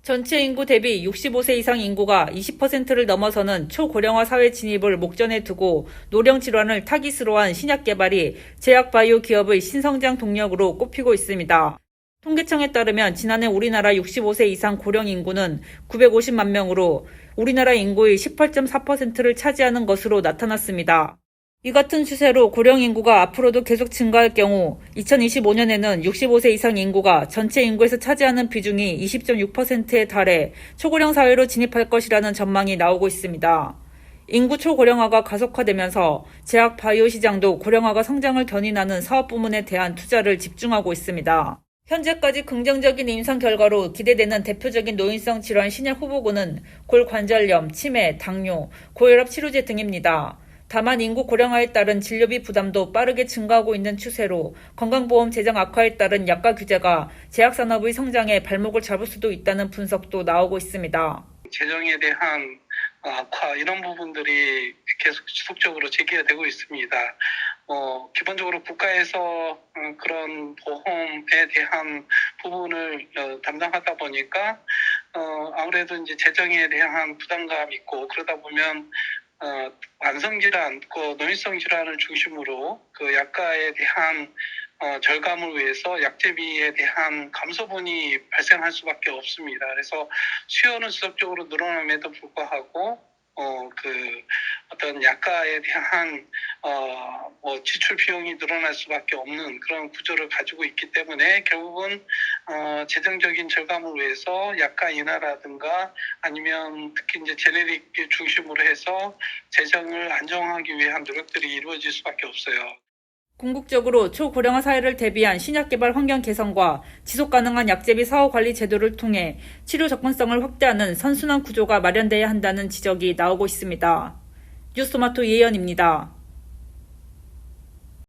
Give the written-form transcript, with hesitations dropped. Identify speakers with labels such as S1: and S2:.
S1: 전체 인구 대비 65세 이상 인구가 20%를 넘어서는 초고령화 사회 진입을 목전에 두고 노령 질환을 타깃으로 한 신약 개발이 제약 바이오 기업의 신성장 동력으로 꼽히고 있습니다. 통계청에 따르면 지난해 우리나라 65세 이상 고령 인구는 950만 명으로 우리나라 인구의 18.4%를 차지하는 것으로 나타났습니다. 이 같은 추세로 고령 인구가 앞으로도 계속 증가할 경우 2025년에는 65세 이상 인구가 전체 인구에서 차지하는 비중이 20.6%에 달해 초고령 사회로 진입할 것이라는 전망이 나오고 있습니다. 인구 초고령화가 가속화되면서 제약 바이오 시장도 고령화가 성장을 견인하는 사업 부문에 대한 투자를 집중하고 있습니다. 현재까지 긍정적인 임상 결과로 기대되는 대표적인 노인성 질환 신약 후보군은 골관절염, 치매, 당뇨, 고혈압 치료제 등입니다. 다만 인구 고령화에 따른 진료비 부담도 빠르게 증가하고 있는 추세로 건강보험 재정 악화에 따른 약가 규제가 제약산업의 성장에 발목을 잡을 수도 있다는 분석도 나오고 있습니다.
S2: 재정에 대한 악화 이런 부분들이 계속 지속적으로 제기가 되고 있습니다. 기본적으로 국가에서 그런 보험에 대한 부분을 담당하다 보니까 아무래도 이제 재정에 대한 부담감이 있고 그러다 보면 만성질환, 노인성 질환을 중심으로 그 약가에 대한 절감을 위해서 약제비에 대한 감소분이 발생할 수밖에 없습니다. 그래서 수요는 지속적으로 늘어남에도 불구하고 어떤 약가에 대한 지출 비용이 늘어날 수밖에 없는 그런 구조를 가지고 있기 때문에 결국은 재정적인 절감을 위해서 약가 인하라든가 아니면 특히 이제 제네릭 중심으로 해서 재정을 안정하기 위한 노력들이 이루어질 수밖에 없어요.
S1: 궁극적으로 초고령화 사회를 대비한 신약 개발 환경 개선과 지속 가능한 약제비 사후 관리 제도를 통해 치료 접근성을 확대하는 선순환 구조가 마련돼야 한다는 지적이 나오고 있습니다. 뉴스토마토 이혜연입니다.